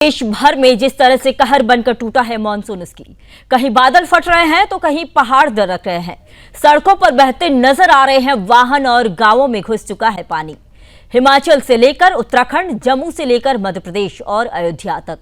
देश भर में जिस तरह से कहर बनकर टूटा है मानसून, उसकी कहीं बादल फट रहे हैं तो कहीं पहाड़ दरक रहे हैं। सड़कों पर बहते नजर आ रहे हैं वाहन और गांवों में घुस चुका है पानी। हिमाचल से लेकर उत्तराखंड, जम्मू से लेकर मध्य प्रदेश और अयोध्या तक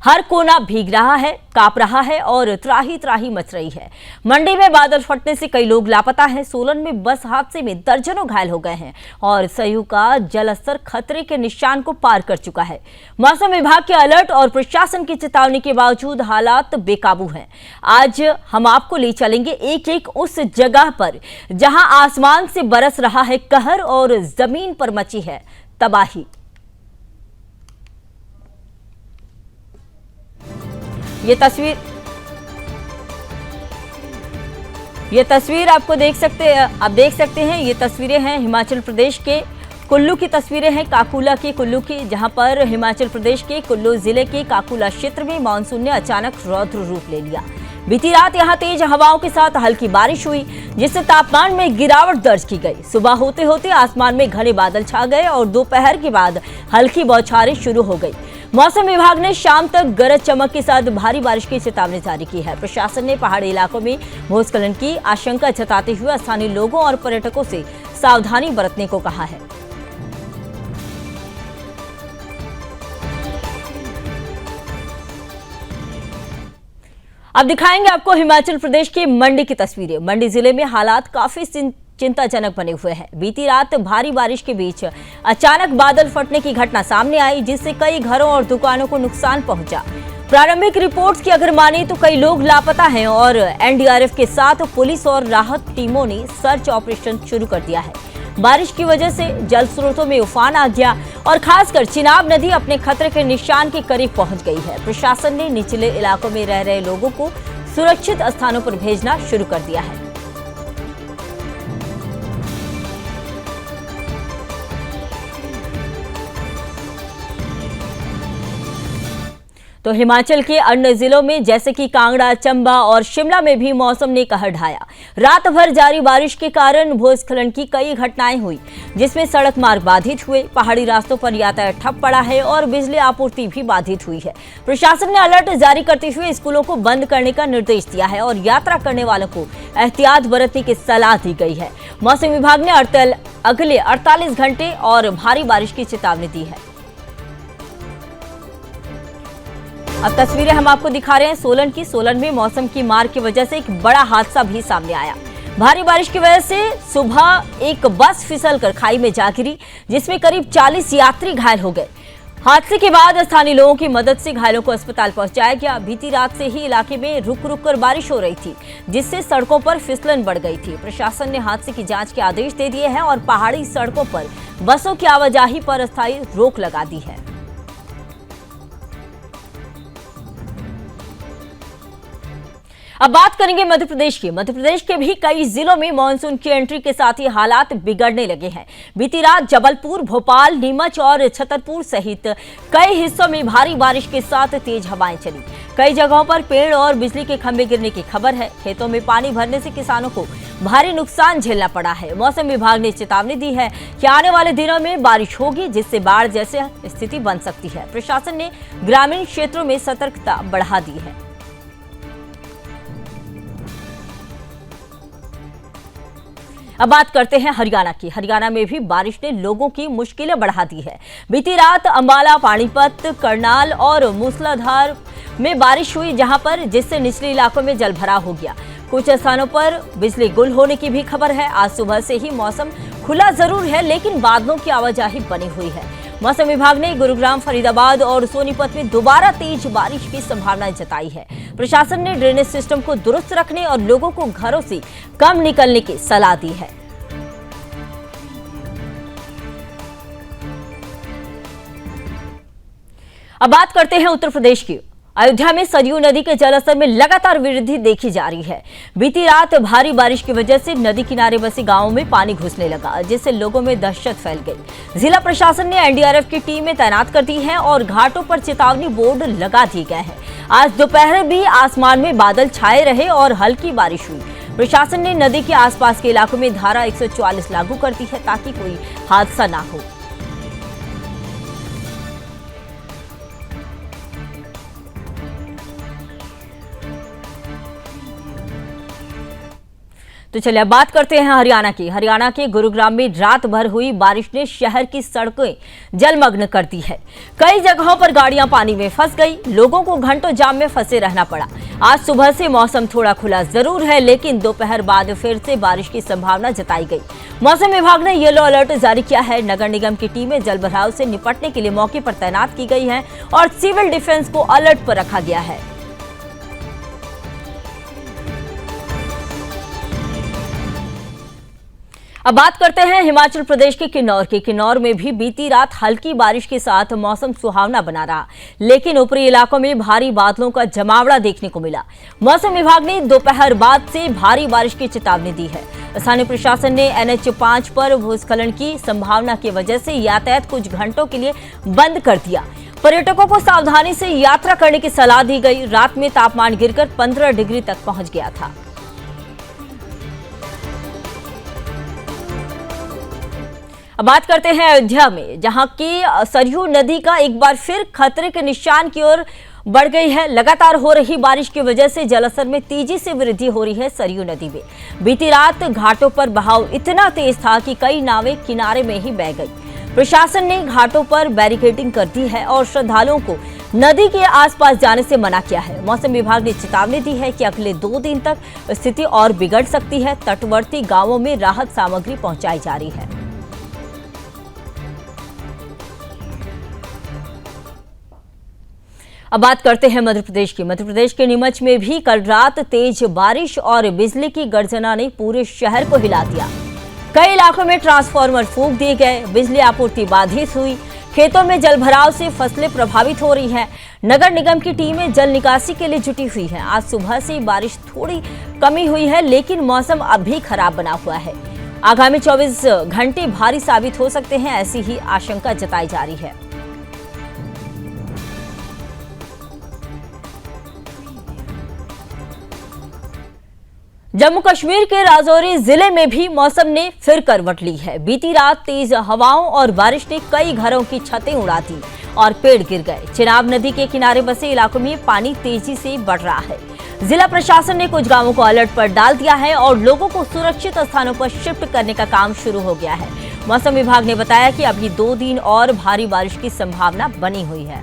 हर कोना भीग रहा है, कांप रहा है और त्राही त्राही मच रही है। मंडी में बादल फटने से कई लोग लापता हैं। सोलन में बस हादसे में दर्जनों घायल हो गए हैं और सरयू का जलस्तर खतरे के निशान को पार कर चुका है। मौसम विभाग के अलर्ट और प्रशासन की चेतावनी के बावजूद हालात बेकाबू हैं। आज हम आपको ले चलेंगे एक एक उस जगह पर जहां आसमान से बरस रहा है कहर और जमीन पर मची है तबाही। ये तस्वीर आपको आप देख सकते हैं। ये तस्वीरें हैं हिमाचल प्रदेश के कुल्लू की तस्वीरें हैं, काकुला के कुल्लू की, जहां पर हिमाचल प्रदेश के कुल्लू जिले के काकुला क्षेत्र में मानसून ने अचानक रौद्र रूप ले लिया। बीती रात यहां तेज हवाओं के साथ हल्की बारिश हुई, जिससे तापमान में गिरावट दर्ज की गई। सुबह होते होते आसमान में घने बादल छा गए और दोपहर के बाद हल्की बौछारें शुरू हो गई। मौसम विभाग ने शाम तक गरज चमक के साथ भारी बारिश की चेतावनी जारी की है। प्रशासन ने पहाड़ी इलाकों में भूस्खलन की आशंका जताते हुए स्थानीय लोगों और पर्यटकों से सावधानी बरतने को कहा है। अब दिखाएंगे आपको हिमाचल प्रदेश के मंडी की तस्वीरें। मंडी जिले में हालात काफी चिंताजनक बने हुए हैं। बीती रात भारी बारिश के बीच अचानक बादल फटने की घटना सामने आई, जिससे कई घरों और दुकानों को नुकसान पहुंचा। प्रारंभिक रिपोर्ट्स की अगर माने तो कई लोग लापता हैं और एनडीआरएफ के साथ पुलिस और राहत टीमों ने सर्च ऑपरेशन शुरू कर दिया है। बारिश की वजह से जल स्रोतों में उफान आ गया और खासकर चिनाब नदी अपने खतरे के निशान के करीब पहुंच गई है। प्रशासन ने निचले इलाकों में रह रहे लोगों को सुरक्षित स्थानों पर भेजना शुरू कर दिया है। तो हिमाचल के अन्य जिलों में जैसे कि कांगड़ा, चंबा और शिमला में भी मौसम ने कहर ढाया। रात भर जारी बारिश के कारण भूस्खलन की कई घटनाएं हुई, जिसमें सड़क मार्ग बाधित हुए, पहाड़ी रास्तों पर यातायात ठप पड़ा है और बिजली आपूर्ति भी बाधित हुई है। प्रशासन ने अलर्ट जारी करते हुए स्कूलों को बंद करने का निर्देश दिया है और यात्रा करने वालों को एहतियात बरतने की सलाह दी गई है। मौसम विभाग ने अगले 48 घंटे और भारी बारिश की चेतावनी दी है। अब तस्वीरें हम आपको दिखा रहे हैं सोलन की। सोलन में मौसम की मार की वजह से एक बड़ा हादसा भी सामने आया। भारी बारिश की वजह से सुबह एक बस फिसलकर खाई में जा गिरी, जिसमें करीब 40 यात्री घायल हो गए। हादसे के बाद स्थानीय लोगों की मदद से घायलों को अस्पताल पहुंचाया गया। बीती रात से ही इलाके में रुक रुक कर बारिश हो रही थी, जिससे सड़कों पर फिसलन बढ़ गई थी। प्रशासन ने हादसे की जांच के आदेश दे दिए हैं और पहाड़ी सड़कों पर बसों की आवाजाही पर अस्थायी रोक लगा दी है। अब बात करेंगे मध्य प्रदेश की। मध्य प्रदेश के भी कई जिलों में मानसून की एंट्री के साथ ही हालात बिगड़ने लगे हैं। बीती रात जबलपुर, भोपाल, नीमच और छतरपुर सहित कई हिस्सों में भारी बारिश के साथ तेज हवाएं चली। कई जगहों पर पेड़ और बिजली के खंभे गिरने की खबर है। खेतों में पानी भरने से किसानों को भारी नुकसान झेलना पड़ा है। मौसम विभाग ने चेतावनी दी है कि आने वाले दिनों में बारिश होगी, जिससे बाढ़ जैसी स्थिति बन सकती है। प्रशासन ने ग्रामीण क्षेत्रों में सतर्कता बढ़ा दी है। अब बात करते हैं हरियाणा की। हरियाणा में भी बारिश ने लोगों की मुश्किलें बढ़ा दी है। बीती रात अंबाला, पानीपत, करनाल और मूसलाधार में बारिश हुई, जहां पर जिससे निचले इलाकों में जल भराव हो गया। कुछ स्थानों पर बिजली गुल होने की भी खबर है। आज सुबह से ही मौसम खुला जरूर है, लेकिन बादलों की आवाजाही बनी हुई है। मौसम विभाग ने गुरुग्राम, फरीदाबाद और सोनीपत में दोबारा तेज बारिश की संभावना जताई है। प्रशासन ने ड्रेनेज सिस्टम को दुरुस्त रखने और लोगों को घरों से कम निकलने की सलाह दी है। अब बात करते हैं उत्तर प्रदेश की। अयोध्या में सरयू नदी के जलस्तर में लगातार वृद्धि देखी जा रही है। बीती रात भारी बारिश की वजह से नदी किनारे बसे गांवों में पानी घुसने लगा, जिससे लोगों में दहशत फैल गई। जिला प्रशासन ने एनडीआरएफ की टीमें तैनात कर दी हैं और घाटों पर चेतावनी बोर्ड लगा दिए गए हैं। आज दोपहर भी आसमान में बादल छाए रहे और हल्की बारिश हुई। प्रशासन ने नदी के आसपास के इलाकों में धारा 144 लागू कर दी है, ताकि कोई हादसा ना हो। तो चलिए अब बात करते हैं हरियाणा की। हरियाणा के गुरुग्राम में रात भर हुई बारिश ने शहर की सड़कें जलमग्न कर दी है। कई जगहों पर गाड़ियां पानी में फंस गई, लोगों को घंटों जाम में फंसे रहना पड़ा। आज सुबह से मौसम थोड़ा खुला जरूर है, लेकिन दोपहर बाद फिर से बारिश की संभावना जताई गई। मौसम विभाग ने येलो अलर्ट जारी किया है। नगर निगम की टीमें जलभराव से निपटने के लिए मौके पर तैनात की गई है और सिविल डिफेंस को अलर्ट पर रखा गया है। अब बात करते हैं हिमाचल प्रदेश के किन्नौर की। किन्नौर में भी बीती रात हल्की बारिश के साथ मौसम सुहावना बना रहा, लेकिन ऊपरी इलाकों में भारी बादलों का जमावड़ा देखने को मिला। मौसम विभाग ने दोपहर बाद से भारी बारिश की चेतावनी दी है। स्थानीय प्रशासन ने NH5 पर भूस्खलन की संभावना की वजह से यातायात कुछ घंटों के लिए बंद कर दिया। पर्यटकों को सावधानी से यात्रा करने की सलाह दी गई। रात में तापमान गिरकर 15 डिग्री तक पहुंच गया था। अब बात करते हैं अयोध्या में, जहां की सरयू नदी का एक बार फिर खतरे के निशान की ओर बढ़ गई है। लगातार हो रही बारिश की वजह से जलस्तर में तेजी से वृद्धि हो रही है। सरयू नदी में बीती रात घाटों पर बहाव इतना तेज था कि कई नावें किनारे में ही बह गई। प्रशासन ने घाटों पर बैरिकेडिंग कर दी है और श्रद्धालुओं को नदी के आसपास जाने से मना किया है। मौसम विभाग ने चेतावनी दी है कि अगले 2 दिन तक स्थिति और बिगड़ सकती है। तटवर्ती गांवों में राहत सामग्री पहुंचाई जा रही है। अब बात करते हैं मध्य प्रदेश की। मध्य प्रदेश के नीमच में भी कल रात तेज बारिश और बिजली की गर्जना ने पूरे शहर को हिला दिया। कई इलाकों में ट्रांसफार्मर फूंक दिए गए, बिजली आपूर्ति बाधित हुई। खेतों में जलभराव से फसलें प्रभावित हो रही हैं। नगर निगम की टीमें जल निकासी के लिए जुटी हुई हैं। आज सुबह से बारिश थोड़ी कमी हुई है, लेकिन मौसम अब भी खराब बना हुआ है। आगामी 24 घंटे भारी साबित हो सकते हैं, ऐसी ही आशंका जताई जा रही है। जम्मू कश्मीर के राजौरी जिले में भी मौसम ने फिर करवट ली है। बीती रात तेज हवाओं और बारिश ने कई घरों की छतें उड़ा दी और पेड़ गिर गए। चिनाब नदी के किनारे बसे इलाकों में पानी तेजी से बढ़ रहा है। जिला प्रशासन ने कुछ गांवों को अलर्ट पर डाल दिया है और लोगों को सुरक्षित स्थानों पर शिफ्ट करने का काम शुरू हो गया है। मौसम विभाग ने बताया कि अभी 2 दिन और भारी बारिश की संभावना बनी हुई है।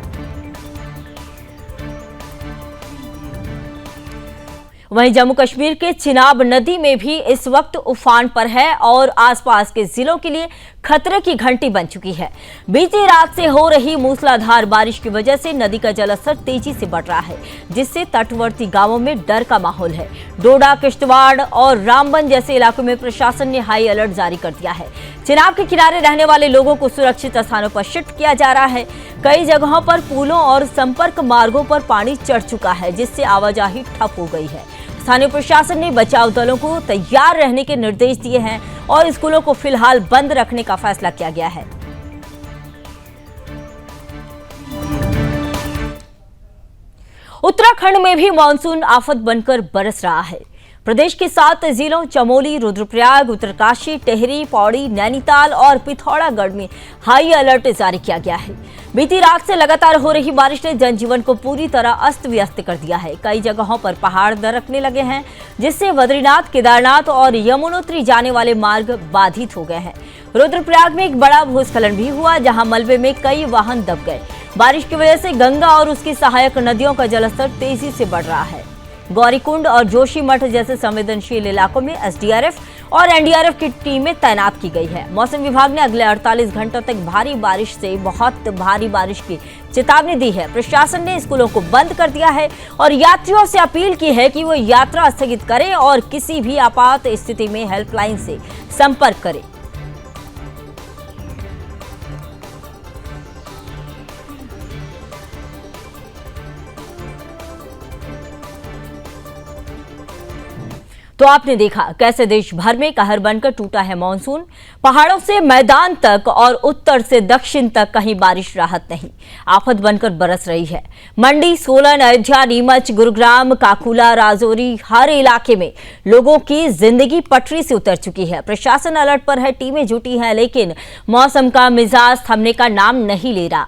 वहीं जम्मू कश्मीर के चिनाब नदी में भी इस वक्त उफान पर है और आसपास के जिलों के लिए खतरे की घंटी बन चुकी है। बीती रात से हो रही मूसलाधार बारिश की वजह से नदी का जलस्तर तेजी से बढ़ रहा है, जिससे तटवर्ती गांवों में डर का माहौल है। डोडा, किश्तवाड़ और रामबन जैसे इलाकों में प्रशासन ने हाई अलर्ट जारी कर दिया है। चिनाब के किनारे रहने वाले लोगों को सुरक्षित स्थानों पर शिफ्ट किया जा रहा है। कई जगहों पर पुलों और संपर्क मार्गों पर पानी चढ़ चुका है, जिससे आवाजाही ठप हो गई है। स्थानीय प्रशासन ने बचाव दलों को तैयार रहने के निर्देश दिए हैं और स्कूलों को फिलहाल बंद रखने का फैसला किया गया है। उत्तराखंड में भी मानसून आफत बनकर बरस रहा है। प्रदेश के 7 जिलों चमोली, रुद्रप्रयाग, उत्तरकाशी, टिहरी, पौड़ी, नैनीताल और पिथौरागढ़ में हाई अलर्ट जारी किया गया है। बीती रात से लगातार हो रही बारिश ने जनजीवन को पूरी तरह अस्त व्यस्त कर दिया है। कई जगहों पर पहाड़ दरकने लगे हैं, जिससे बद्रीनाथ, केदारनाथ और यमुनोत्री जाने वाले मार्ग बाधित हो गए हैं। रुद्रप्रयाग में एक बड़ा भूस्खलन भी हुआ, जहां मलबे में कई वाहन दब गए। बारिश की वजह से गंगा और उसकी सहायक नदियों का जलस्तर तेजी से बढ़ रहा है। गौरीकुंड और जोशीमठ जैसे संवेदनशील इलाकों में SDRF और NDRF की टीमें तैनात की गई है। मौसम विभाग ने अगले 48 घंटों तक भारी बारिश से बहुत भारी बारिश की चेतावनी दी है। प्रशासन ने स्कूलों को बंद कर दिया है और यात्रियों से अपील की है कि वो यात्रा स्थगित करें और किसी भी आपात स्थिति में हेल्पलाइन से संपर्क करें। तो आपने देखा कैसे देश भर में कहर बनकर टूटा है मानसून। पहाड़ों से मैदान तक और उत्तर से दक्षिण तक कहीं बारिश राहत नहीं, आफत बनकर बरस रही है। मंडी, सोलन, अयोध्या, नीमच, गुरुग्राम, काकुला, राजौरी, हर इलाके में लोगों की जिंदगी पटरी से उतर चुकी है। प्रशासन अलर्ट पर है, टीमें जुटी हैं, लेकिन मौसम का मिजाज थमने का नाम नहीं ले रहा।